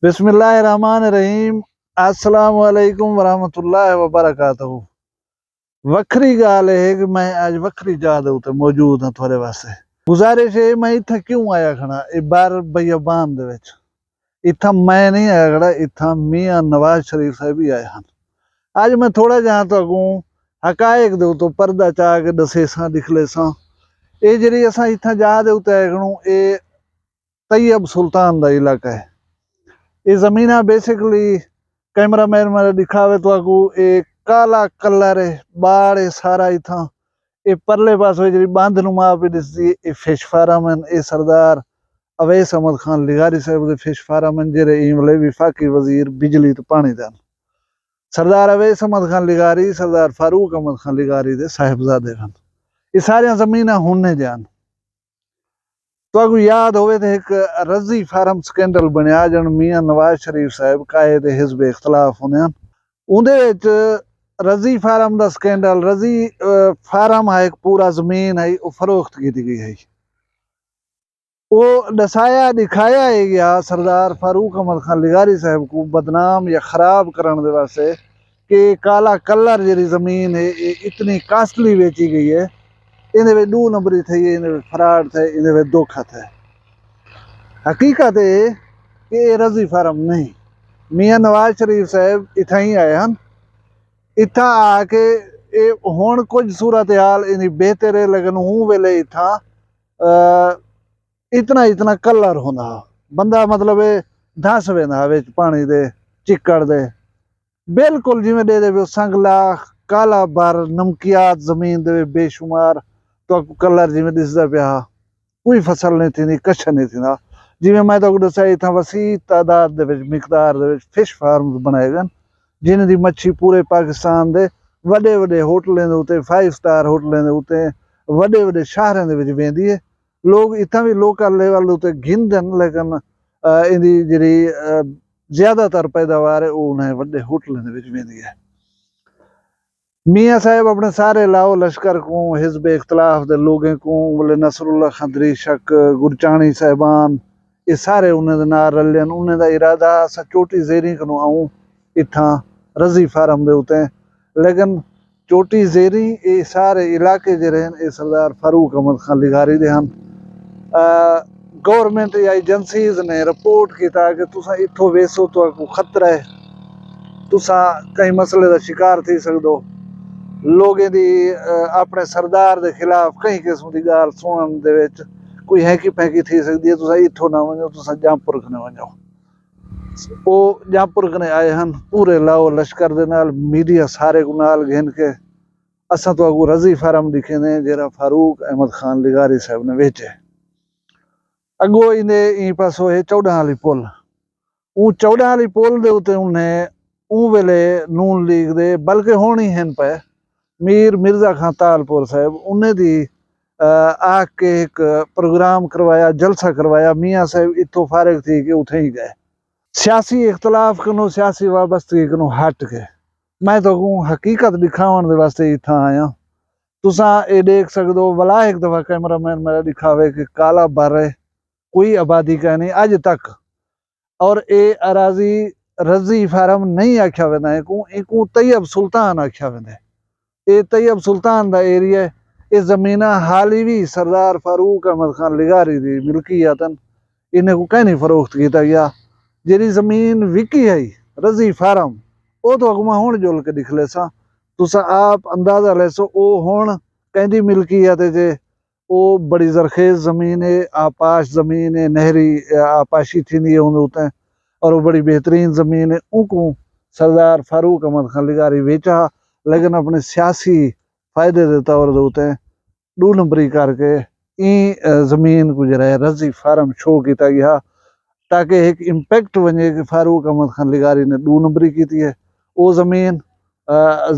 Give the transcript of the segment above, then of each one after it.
बिस्मिल्लाहिर्रहमानिर्रहीम। अस्सलाम वालेकुम वरहमतुल्लाहि वबरकातुहू। वखरी गाल है कि मैं आज वखरी जाद उत्ते मौजूद हाँ थोड़े वास्ते। गुजारिश है मैं इत्थे क्यों आया खड़ा ये बार बियाबान दे विच। इत्था मैं नहीं आया खड़ा, इत्था मियां नवाज शरीफ साहब ही आए हैं। आज मैं थोड़ा जहाँ तो अगू हकायक दे तो पर्दा चा के दसे सा दिखले सा ये जरी असा इत्था जा दे उत्ते आए खड़ू ये तैयब सुल्तान दा इलाका है। ये जमीन बेसिकली कैमरामैन मेरे दिखावे तो आगू एक काला कलर है बाड़ है सारा इथा ये परले पास जी बांध नुमा पे दिसदी ये फिश फार्म है। ये सरदार अवैस अहमद खान लिगारी साहब दे फिश फार्म है जेरे इमले विफाकी वजीर बिजली तो पानी दा सरदार अवैस अहमद खान लिगारी सरदार फारूक अहमद खान लिगारी दे साहिबजादे हैं। ये सारिया जमीन हुन्ने जान तो अगू याद होवे तो एक रजी फार्म स्कैंडल बनया जन मियां नवाज शरीफ साहब कायद हिजब इख्तलाफ होने उहदे विच रजी फार्म दा स्कैंडल रजी फार्म है एक पूरा जमीन है वो फरोख्त की गई है। वो दसाया दिखाया है गया सरदार फारूक अहमद खान लिगारी साहब को बदनाम या खराब करने दे वास्ते कि काला कलर जी जमीन है ये इतनी कास्टली बेची गई है। इन्हें दो नंबरी थे इन्हें फ्रॉड थे इन्हें धोखा थे। हकीकत है कि ये रजी फार्म नहीं मियां नवाज शरीफ साहब इथा ही आए हैं। इथा आके ये हुण कुछ सूरत हाल इन्हीं बेहतर है लेकिन हूँ वेले इथा इतना इतना कलर होंदा बंदा मतलब धस वेंदा विच पानी दे चिक्कड़ दे बिल्कुल जिवें दे दे संगला काला बार नमकियात जमीन दे बेशुमार तो कलर जिमें दिसदा पिया कोई फसल नहीं थी कछ नहीं थी जिमें मैं तो दसा इतना वसी तादाद दे विच मिकदार दे विच फिश फार्म बनाए गए जिन्हें दी मच्छी पूरे पाकिस्तान दे वड्डे वड्डे होटलें दे उत्ते 5 स्टार होटलें दे उत्ते वड्डे वड्डे शहरें दे विच वेंदी है। लोग इतना भी लोकल लेवल उत्ते गिनदन लेकिन इहदी जिहड़ी ज्यादातर पैदावार है वो उन्हें वड्डे होटलें दे विच वेंदी है। मियां साहब अपने सारे लाओ लश्कर को हिजब इख्तलाफ दे लोगों को बोले नसरुल्लाह खंदरी शक गुरचाणी साहबान ये सारे उन्हें दे नाल रलन उन्हें दा इरादा सा चोटी जेरी कनो आऊं इथा रजी फार्म दे उते लेकिन चोटी जेरी ये सारे इलाके जे रहन ये सरदार फारूक अहमद खान लिगारी दे हन। गवर्नमेंट या एजेंसीज ने रिपोर्ट किया कि तुसा इथों वेसो तो को खतरा है तुसा कई मसले का शिकार थी सकदो लोगों की अपने सरदार के खिलाफ कई किस्म की गाल सुनने दे विच कोई हैकी पैकी थी सकती है। तुसा इथों ना वजो तुसा जामपुर कने वजो वो जामपुर कने आए हैं पूरे लाओ लश्कर दे नाल मीडिया सारे को नाल घेन के असा तो अगू रजी फार्म दिखे ने जेरा फारूक अहमद खान लिगारी साहब ने वेचे अगो इन्हें पासो है 14 वाली पुल वो 14 वाली पुल दे उते उन्हें ऊ वेले नून लीग दे बल्कि होनी हैं पे मीर मिर्जा खान तालपुर साहब उन्हें दी आके एक प्रोग्राम करवाया जलसा करवाया मियां साहब इतो फारिग थी कि उठे ही गए सियासी इख्तलाफ कनो सियासी वाबस्तगी कनो हट के मैं तो कहूँ हकीकत दिखावन दे वास्ते इथा आया। तुसा ये देख सकते हो वला एक दफा कैमरामैन मेरा दिखावे कि काला बारे कोई आबादी का नहीं अज तक और ये अराजी रजी फार्म नहीं आख्या वेंदा है को तैयब सुल्तान आख्या वेंदा ये तैयब सुल्तान दा एरिया ये जमीन हाल ही भी सरदार फारूक अहमद खान लिगारी दी मिल्कियतन इन्हें को कहीं नहीं फरोख्त किया गया। जी जमीन विकी है रजी फार्म वो तो अगुआ हुण जुल के दिख ले सा तुसा आप अंदाजा ले सो वो हुण कहदी मिल्कियत जे वो बड़ी जरखेज जमीन है आपाश जमीन है नहरी आपाशी थी है उन्हें और वो बड़ी बेहतरीन जमीन है उनको सरदार फारूक अहमद खान लिगारी वेचा लेकिन अपने सियासी फायदे के तौर पर दो नंबरी करके जमीन को जरा रजी फार्म शो किया गया ताकि एक इम्पैक्ट बने कि फारूक अहमद खान लिगारी ने 2 नंबरी की है। वो जमीन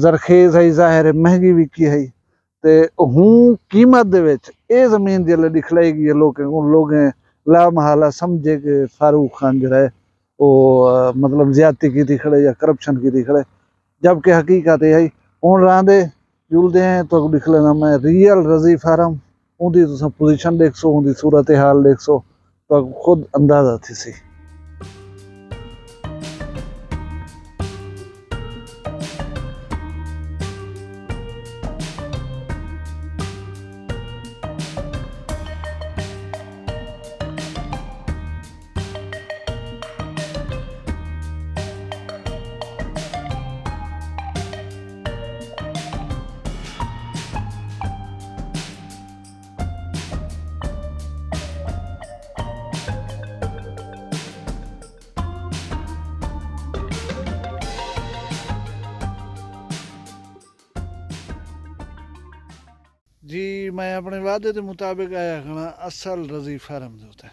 जरखेज है जाहिर है महंगी विकी है तो हूँ कीमत दे विच ये जमीन जिले दिखलाएगी लोग ला महाला समझे कि फारूक खान जो है वो मतलब ज्यादती की थी खड़े या करप्शन की थी खड़े जबकि हकीकत है हूँ रांदे जुलते हैं तो लिख लेना मैं रियल रजी फार्म उनकी तुम पोजीशन देख सो उनकी सूरत हाल देख सो तो खुद अंदाजा थी सी। जी मैं अपने वादे के मुताबिक आया खड़ा असल रजी फार्म के उत्ते।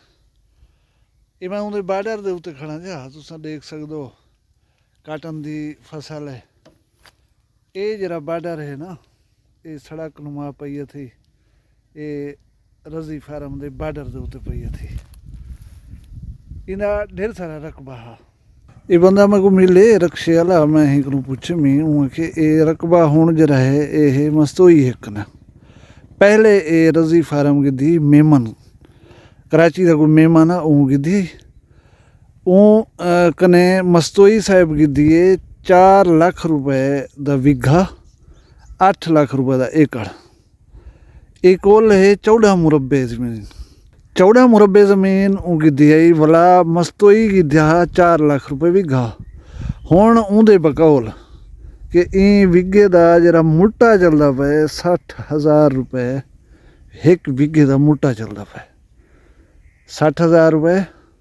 ये मैं उन्हें बार्डर के उत्ते खड़ा जा, तुम देख सकते हो काटन की फसल है। ये जरा बार्डर है ना, ये सड़क नुमा पई थी, ये रजी फार्म के बार्डर के उत्ते पई थी। इनका ढेर सारा रकबा हा। ये बंदा मेरे को मिले रक्शे वाला, मैं ही को पूछे मी हूँ कि ये रकबा हुण जरा है ये मस्तोई एक न। पहले ये रजी फार्म की दी मेमन कराची का कोई मेहमान आ की दी कने मस्तोई साहब की दिए 4 लाख रुपए दा विघा, 8 लाख रुपए दा एकड़। एक कोल है 14 मुरब्बे जमीन, 14 मुरब्बे जमीन उनकी दियाई वाला मस्तोई की दिया 4 लाख रुपए विघा। हुण उंदे बकौल कि ई विघे का जरा मुट्टा चलता पे 60,000 रुपए एक विघे का मुट्टा चलता पे। 60,000 रुपए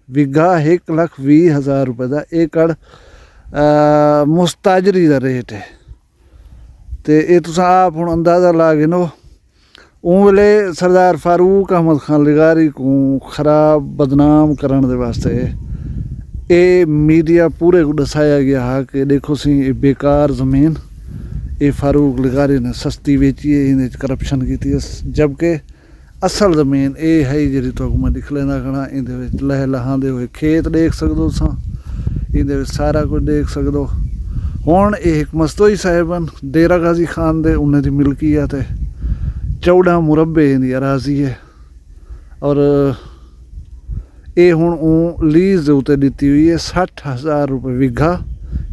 विघा, 1,20,000 रुपए का एकड़ मुस्ताजरी का रेट है। तो ये तुस आप हुण अंदाज़ा ला गिनो। उन वेले सरदार फारूक अहमद खान लिगारी को खराब बदनाम करने के वास्ते ये मीडिया पूरे को दसाया गया है कि देखो सी ये बेकार ज़मीन ये फारूक लिगारी ने सस्ती बेची है, इन्हें करप्शन की थी। जबकि असल ज़मीन ये है जी तो मैं दिख लेना खड़ा। इन लह लहांदे हुए खेत देख सकते सा, इन सारा कुछ देख सकते। हुण एक मस्तोई साहिबन डेरा गाजी खान दे उन्हें दी मिल्कियत है। 14 मुरब्बे दी अराजी है और ये हुण लीज उत्ते दिती हुई है 60,000 रुपए विघा,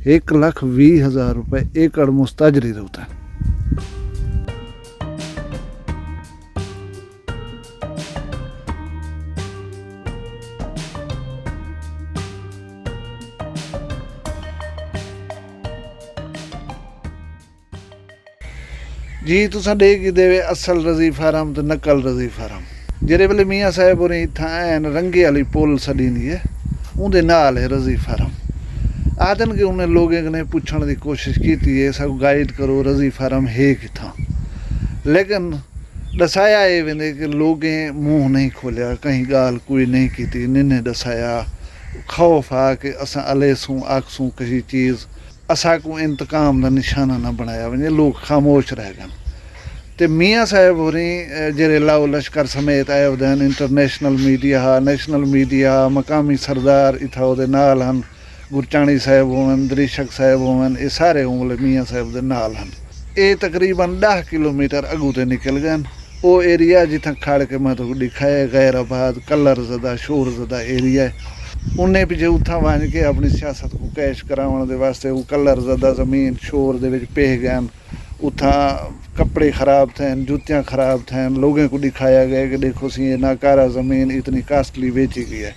1,20,000 रुपए एकड़ मुस्ताजरी दे उत्ते। जी तुसां देख ही देवे असल रजी फार्म तो नकल रजी फार्म। जेरे वेले मियाँ साहब होरें इत्थां ऐन रंगे वाली पुल छड्डी है उंदे नाल है रजी फार्म। आदन कि उन्हें लोगों ने पूछने की कोशिश की है सब गाइड करो रजी फार्म है कित्थां, लेकिन दसाया ये वेंदे कि लोगें मुँह नहीं खोलिया, कहीं गाल कोई नहीं की, निन्ने दसाया। खौफ आ कि असां अलेसूं आखसूं किसी चीज़ असा को इंतकाम का निशाना न बनाया वजे, लोग खामोश रह गए। तो मियाँ साहब होरें जेरे लाओ लश्कर समेत आए हुए हैं, इंटरनेशनल मीडिया हा, नेशनल मीडिया, मकामी सरदार इत्था उहदे नाल हन, गुरचाणी साहब होवन, दरीशक साहब होवन, ये सारे उंगले मियाँ साहब दे नाल हन। ये तकरीबन 10 किलोमीटर अगू ते निकल गए। वो एरिया जिथा खड़ के मैं तो दिखाया गैराबाद कलर ज़दा शोर ज़दा एरिया है। उन्हें पिछे उथा वंज के अपनी सियासत को कैश कराने के वास्ते वो कलर ज़दा ज़मीन शोर दे विच पे गए। उथा कपड़े ख़राब थे, जूतियाँ ख़राब थे, लोगों को दिखाया गया कि देखो सी ये नाकारा ज़मीन इतनी कास्टली बेची गई है।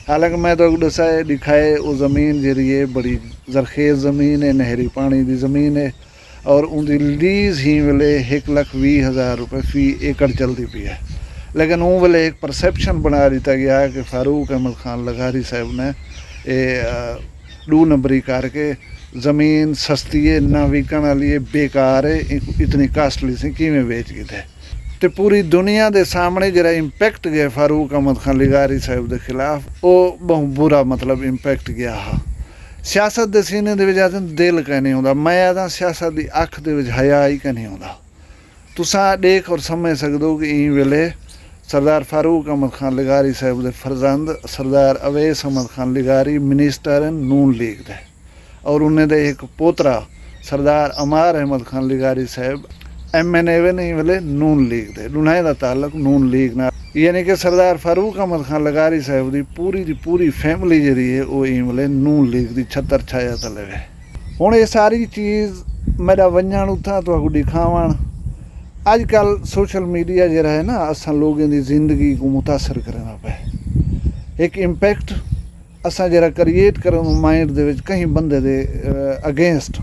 हालांकि मैं तो दसाए दिखाए वो ज़मीन जी है बड़ी जरखेज़ ज़मीन है, नहरी पानी की ज़मीन है और उनकी लीज ही वेले 1,20,000 रुपए फी एकड़ चलती पी है। लेकिन वो वेले एक परसैप्शन बना दिता गया है कि फारूक अहमद खान लिगारी साहब ने ये 2 नंबरी करके ज़मीन सस्ती है, ना विकण वाली है, बेकार है, इतनी कास्टली से किमें बेच गए थे। तो पूरी दुनिया के सामने जरा इंपैक्ट गया फारूक अहमद खान लिगारी साहब के खिलाफ, वो बहुत बुरा मतलब इंपैक्ट गया हा। सियासत के सीने के दिल कह नहीं आता, मैं आता सियासत की अख के हया ही कह नहीं आता। तुसा देख और समझ सकते हो कि ई वेले सरदार फारूक अहमद खान लिगारी साहब के फरजंद सरदार अवैस अहमद खान लिगारी मिनिस्टर हैं नून लीग दे, और उन्हें दे एक पोतरा सरदार अमार अहमद खान लिगारी साहब MNA नहीं वेले नून लीग दे, दुनाए का ताल्लुक नून लीग ना। यानी कि सरदार फारूक अहमद खान लिगारी साहब की पूरी फैमिली जी है वो ई वेले नून लीग की छत्तर छाया तले है। हुण ये सारी चीज़ मेरा वंजण उथा तो दिखावन। अजकल सोशल मीडिया जरा है ना असा लोगों की जिंदगी को मुतासर करना पे एक इंपैक्ट असा जरा क्रिएट करन माइंड दे विच कहीं बंदे दे अगेंस्ट।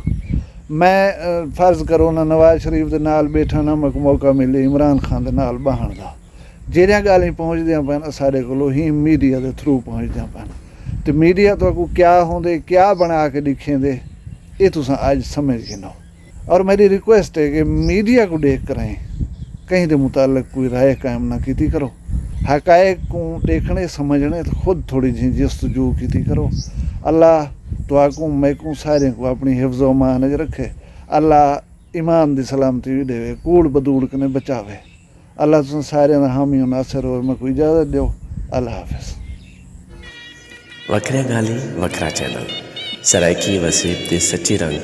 मैं फर्ज करो ना नवाज शरीफ के नाल बैठा ना मैं मौका मिले इमरान खान के नाल बहन का, जेरिया गालें पहुँचदियाँ पैन सारे को ही मीडिया के थ्रू पहुँचदियाँ पैन। तो मीडिया तो को क्या होंदे क्या बना के दिखेंदे ये तुसां अज समझ गिनो। और मेरी रिक्वेस्ट है कि मीडिया को देख करें कहीं के मुतालिक कोई राय कायम ना की करो। हकायक को देखने समझने तो खुद थोड़ी जी जस्तजू की करो। अल्लाह तुआकू मैकू सारे को अपनी हिफ्ज़ व मान च रखे। अल्लाह ईमान की सलामती भी देवे, कूड़ बदूड़ कने बचावे। अल्लाह तुम सारे हामी नासिर हो। मैं कोई इजाज़त दो। अल्लाह हाफिज़। वखरिया गाली वखरा चैनल सराइकी वसीब दे सच्चे रंग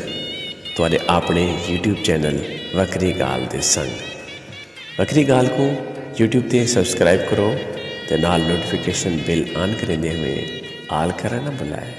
तुहाडे अपने यूट्यूब चैनल वखरी गाल दे संग। वखरी गाल को यूट्यूब ते सब्सक्राइब करो ते नाल नोटिफिकेशन बिल ऑन करेंदे हुए आल करना ना भुलाए।